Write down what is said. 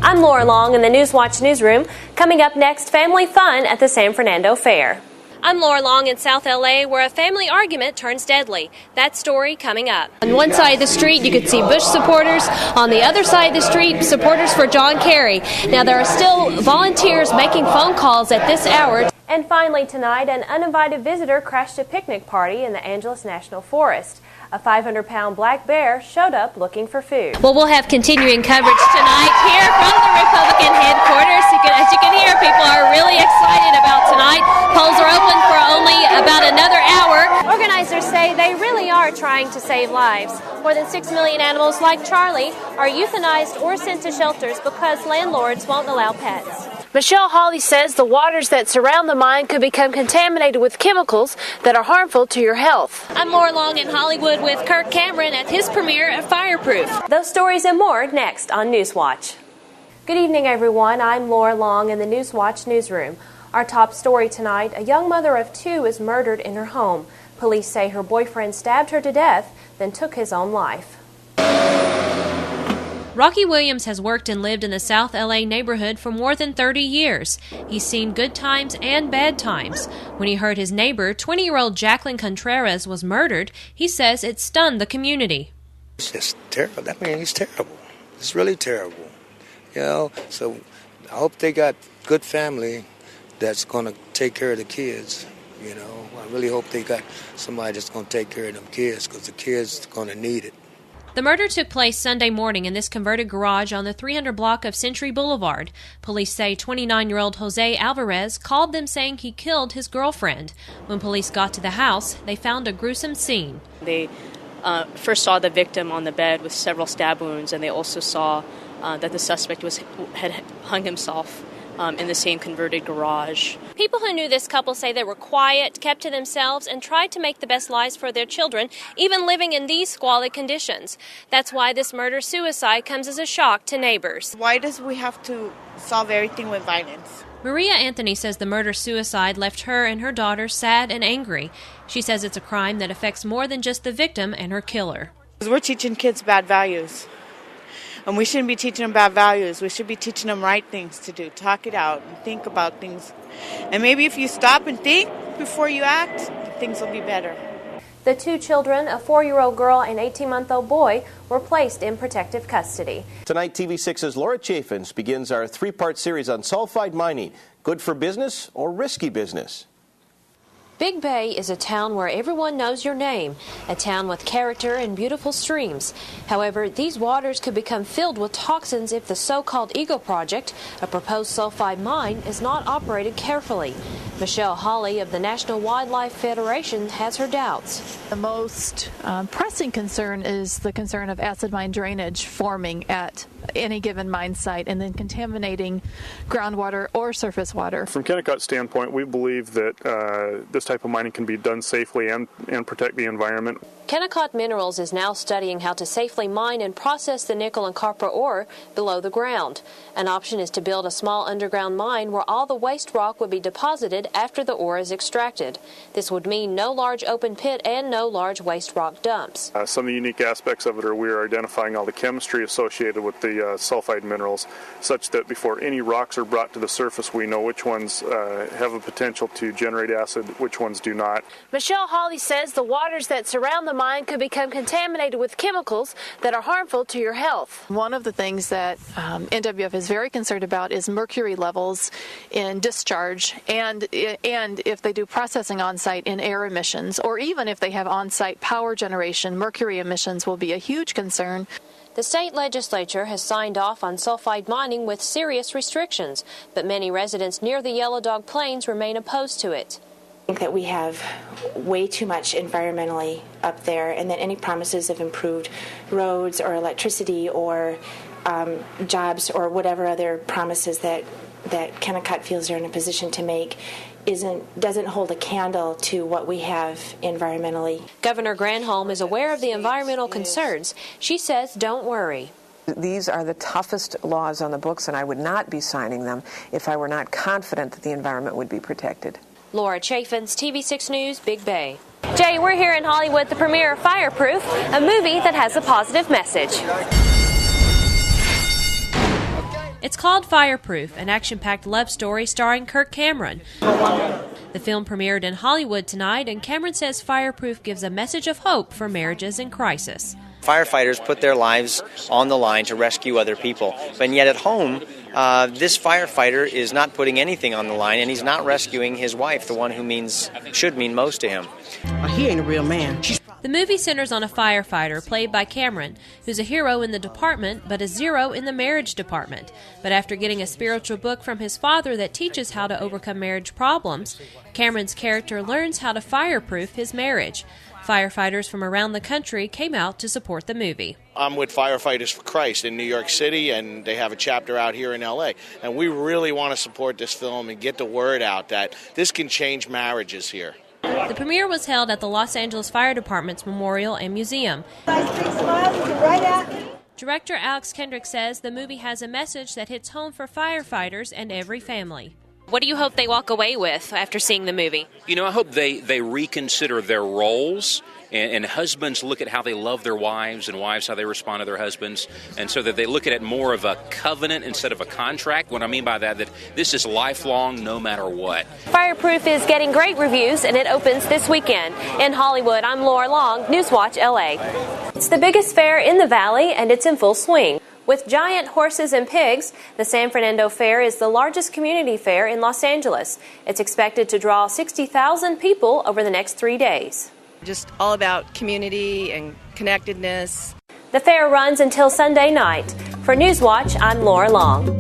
I'm Lora Long in the NewsWatch newsroom. Coming up next, family fun at the San Fernando Fair. I'm Lora Long in South LA, where a family argument turns deadly. That story coming up. On one side of the street, you could see Bush supporters. On the other side of the street, supporters for John Kerry. Now, there are still volunteers making phone calls at this hour. And finally tonight, an uninvited visitor crashed a picnic party in the Angeles National Forest. A 500-pound black bear showed up looking for food. Well, we'll have continuing coverage tonight here from the Republican headquarters. As you can hear, people are really excited about tonight. Polls are open for only about another hour. Organizers say they really are trying to save lives. More than 6 million animals like Charlie are euthanized or sent to shelters because landlords won't allow pets. Michelle Hawley says the waters that surround the mine could become contaminated with chemicals that are harmful to your health. I'm Lora Long in Hollywood with Kirk Cameron at his premiere at Fireproof. Those stories and more next on NewsWatch. Good evening, everyone. I'm Lora Long in the NewsWatch newsroom. Our top story tonight, a young mother of 2 is murdered in her home. Police say her boyfriend stabbed her to death, then took his own life. Rocky Williams has worked and lived in the South LA neighborhood for more than 30 years. He's seen good times and bad times. When he heard his neighbor, 20-year-old Jacqueline Contreras, was murdered, he says it stunned the community. It's just terrible. I mean, he's terrible. It's really terrible. You know, so I hope they got good family that's going to take care of the kids. You know, I really hope they got somebody that's going to take care of them kids, because the kids are going to need it. The murder took place Sunday morning in this converted garage on the 300 block of Century Boulevard. Police say 29-year-old Jose Alvarez called them saying he killed his girlfriend. When police got to the house, they found a gruesome scene. They first saw the victim on the bed with several stab wounds, and they also saw that the suspect had hung himself in the same converted garage. People who knew this couple say they were quiet, kept to themselves, and tried to make the best lives for their children, even living in these squalid conditions. That's why this murder-suicide comes as a shock to neighbors. Why does we have to solve everything with violence? Maria Anthony says the murder-suicide left her and her daughter sad and angry. She says it's a crime that affects more than just the victim and her killer. We're teaching kids bad values. And we shouldn't be teaching them bad values. We should be teaching them right things to do. Talk it out and think about things. And maybe if you stop and think before you act, things will be better. The 2 children, a 4-year-old girl and 18-month-old boy, were placed in protective custody. Tonight, TV6's Laura Chaffins begins our 3-part series on sulfide mining. Good for business or risky business? Big Bay is a town where everyone knows your name, a town with character and beautiful streams. However, these waters could become filled with toxins if the so-called Eagle Project, a proposed sulfide mine, is not operated carefully. Michelle Hawley of the National Wildlife Federation has her doubts. The most pressing concern is the concern of acid mine drainage forming at any given mine site and then contaminating groundwater or surface water. From Kennecott's standpoint, we believe that this type of mining can be done safely and protect the environment. Kennecott Minerals is now studying how to safely mine and process the nickel and copper ore below the ground. An option is to build a small underground mine where all the waste rock would be deposited after the ore is extracted. This would mean no large open pit and no large waste rock dumps. Some of the unique aspects of it are we are identifying all the chemistry associated with the sulfide minerals, such that before any rocks are brought to the surface, we know which ones have a potential to generate acid, which ones do not. Michelle Hawley says the waters that surround the mine could become contaminated with chemicals that are harmful to your health. One of the things that NWF is very concerned about is mercury levels in discharge and if they do processing on site in air emissions, or even if they have on-site power generation, mercury emissions will be a huge concern. The state legislature has signed off on sulfide mining with serious restrictions, but many residents near the Yellow Dog Plains remain opposed to it. I think that we have way too much environmentally up there, and that any promises of improved roads or electricity or jobs or whatever other promises that Kennecott feels they're in a position to make doesn't hold a candle to what we have environmentally. Governor Granholm is aware of the environmental concerns. She says, don't worry. These are the toughest laws on the books, and I would not be signing them if I were not confident that the environment would be protected. Lora Chaffins, TV6 News, Big Bay. Jay, we're here in Hollywood, the premiere of Fireproof, a movie that has a positive message. It's called Fireproof, an action-packed love story starring Kirk Cameron. The film premiered in Hollywood tonight, and Cameron says Fireproof gives a message of hope for marriages in crisis. Firefighters put their lives on the line to rescue other people, but yet at home, this firefighter is not putting anything on the line, and he's not rescuing his wife, the one who should mean most to him. He ain't a real man. The movie centers on a firefighter, played by Cameron, who's a hero in the department but a zero in the marriage department. But after getting a spiritual book from his father that teaches how to overcome marriage problems, Cameron's character learns how to fireproof his marriage. Firefighters from around the country came out to support the movie. I'm with Firefighters for Christ in New York City, and they have a chapter out here in LA. And we really want to support this film and get the word out that this can change marriages here. The premiere was held at the Los Angeles Fire Department's Memorial and Museum. Director Alex Kendrick says the movie has a message that hits home for firefighters and every family. What do you hope they walk away with after seeing the movie? You know, I hope they reconsider their roles, and husbands look at how they love their wives, and wives how they respond to their husbands, and so that they look at it more of a covenant instead of a contract. What I mean by that this is lifelong no matter what. Fireproof is getting great reviews, and it opens this weekend. In Hollywood, I'm Lora Long, NewsWatch LA. It's the biggest fair in the Valley, and it's in full swing. With giant horses and pigs, the San Fernando Fair is the largest community fair in Los Angeles. It's expected to draw 60,000 people over the next 3 days. Just all about community and connectedness. The fair runs until Sunday night. For NewsWatch, I'm Lora Long.